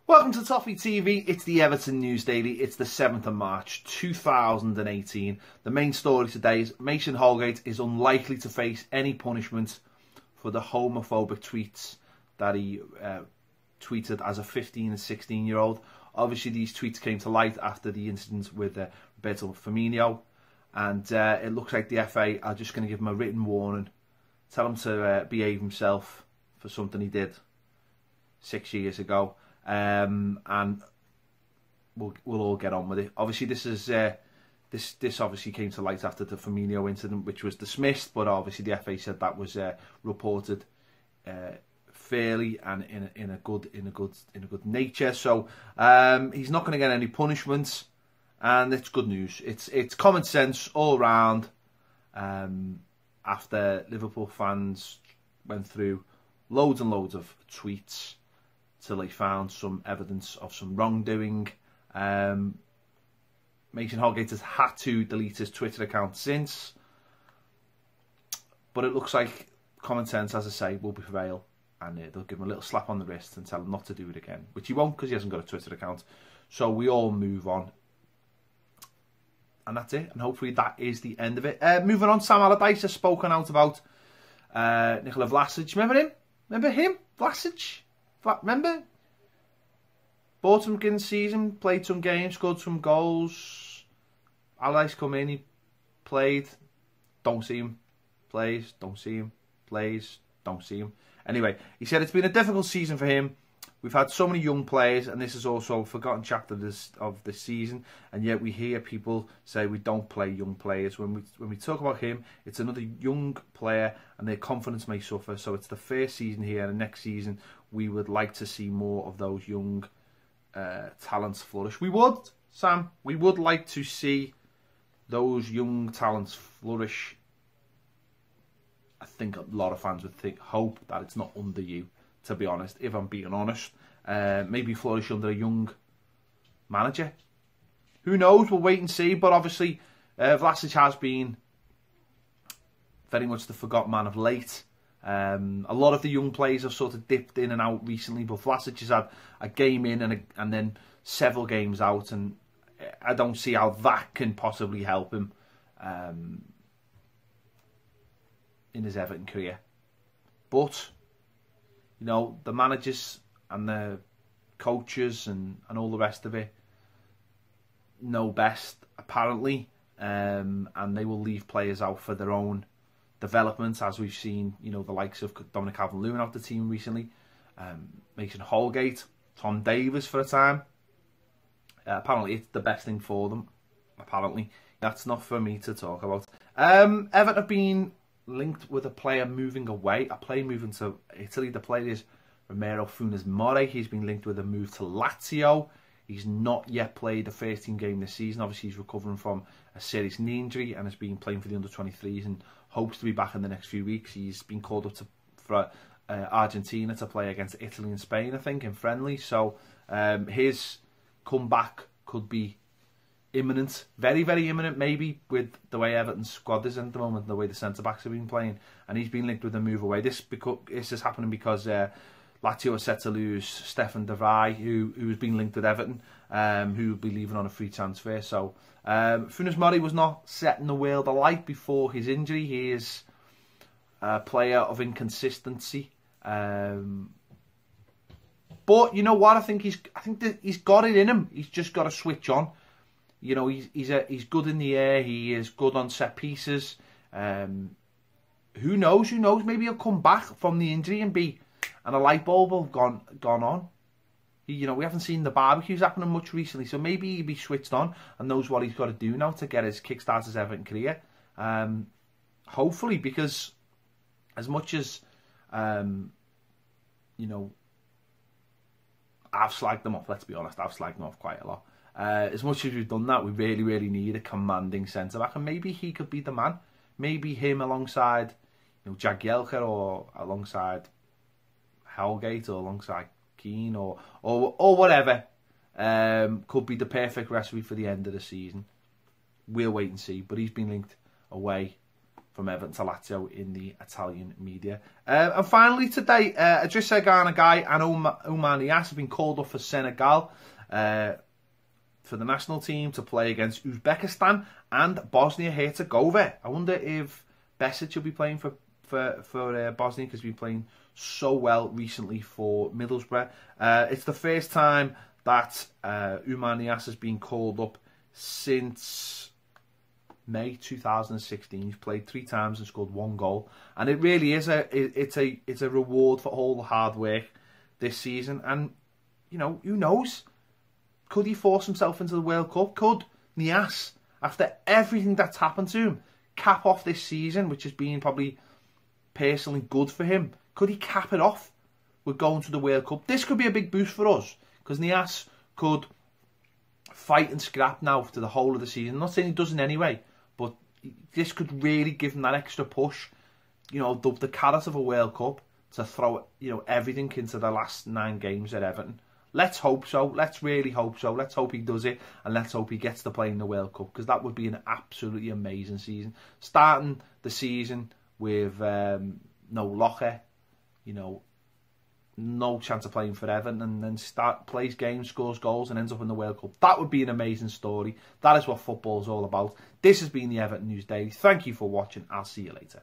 Welcome to Toffee TV. It's the Everton News Daily. It's the 7th of March 2018. The main story today is Mason Holgate is unlikely to face any punishment for the homophobic tweets that he tweeted as a 15 and 16-year-old. Obviously, these tweets came to light after the incident with Roberto Firmino, and it looks like the FA are just going to give him a written warning, tell him to behave himself for something he did 6 years ago. And we'll all get on with it. Obviously, this is this obviously came to light after the Firmino incident, which was dismissed. But obviously, the FA said that was reported fairly and in a good nature. So he's not going to get any punishments, and it's good news. It's common sense all round. After Liverpool fans went through loads and loads of tweets till they found some evidence of some wrongdoing. Mason Holgate has had to delete his Twitter account since, but it looks like common sense, as I say, will prevail, and they'll give him a little slap on the wrist and tell him not to do it again, which he won't because he hasn't got a Twitter account. So we all move on, and that's it, and hopefully that is the end of it. Moving on, Sam Allardyce has spoken out about Nikola Vlasic. Remember him? Vlasic? Remember? Bought him in the season, played some games, scored some goals. Allardyce come in, he played, don't see him, plays, don't see him, plays, don't see him. Anyway, he said it's been a difficult season for him. We've had so many young players, and this is also a forgotten chapter of this season, and yet we hear people say we don't play young players. When we talk about him, it's another young player, and their confidence may suffer. So it's the first season here, and next season we would like to see more of those young talents flourish. We would, Sam. We would like to see those young talents flourish. I think a lot of fans would hope that it's not under you, to be honest, if I'm being honest. Maybe flourish under a young manager. Who knows? We'll wait and see. But obviously, Vlasic has been very much the forgotten man of late. A lot of the young players have sort of dipped in and out recently, but Vlasic has had a game in and then several games out, and I don't see how that can possibly help him in his Everton career. But you know, the managers and the coaches and all the rest of it know best, apparently, and they will leave players out for their own development, as we've seen, you know, the likes of Dominic Calvert-Lewin out the team recently, Mason Holgate, Tom Davies for a time. Apparently, it's the best thing for them. Apparently, that's not for me to talk about. Everton have been linked with a player moving away, a player moving to Italy. The player is Romero Funes Mori. He's been linked with a move to Lazio. He's not yet played a first team game this season. Obviously, he's recovering from a serious knee injury and has been playing for the under-23s and hopes to be back in the next few weeks. He's been called up for Argentina to play against Italy and Spain, I think, in friendly. So his comeback could be imminent, very, very imminent, maybe, with the way Everton's squad is at the moment, the way the centre-backs have been playing, and he's been linked with a move away. This is happening because Lazio are set to lose Stefan de Vrij, who's been linked with Everton, who will be leaving on a free transfer. So Funes Mori was not setting the world alight before his injury. He is a player of inconsistency. But you know what? I think that he's got it in him. He's just got to switch on. You know, he's good in the air. He is good on set pieces. Who knows? Maybe he'll come back from the injury and a light bulb will have gone on. You know, we haven't seen the barbecues happening much recently, so maybe he'll be switched on and knows what he's got to do now to get his kickstart his Everton career. Hopefully, because as much as you know, I've slagged them off. Let's be honest, I've slagged them off quite a lot. As much as we've done that, we really, really need a commanding centre-back, and maybe he could be the man. Maybe him alongside, you know, Jagielka, or alongside Holgate, or alongside Keane, or whatever, could be the perfect recipe for the end of the season. We'll wait and see. But he's been linked away from Everton to Lazio in the Italian media. And finally today, Idrissa Gana Gueye and Oumar Niasse have been called up for Senegal for the national team to play against Uzbekistan and Bosnia-Herzegovina. I wonder if Besic will be playing for Bosnia, because he's been playing so well recently for Middlesbrough. It's the first time that Oumar Niasse has been called up since May 2016. He's played 3 times and scored 1 goal, and it really is it's a reward for all the hard work this season. And you know, who knows? Could he force himself into the World Cup? Could Niasse, after everything that's happened to him, cap off this season, which has been probably personally good for him? Could he cap it off with going to the World Cup? This could be a big boost for us, because Niasse could fight and scrap now for the whole of the season. I'm not saying he doesn't anyway, but this could really give him that extra push. You know, the carrot of a World Cup to throw, you know, everything into the last 9 games at Everton. Let's hope so. Let's really hope so. Let's hope he does it, and let's hope he gets to play in the World Cup, because that would be an absolutely amazing season. Starting the season with no Loche, you know, no chance of playing for Everton, and then plays games, scores goals, and ends up in the World Cup. That would be an amazing story. That is what football is all about. This has been the Everton News Daily. Thank you for watching. I'll see you later.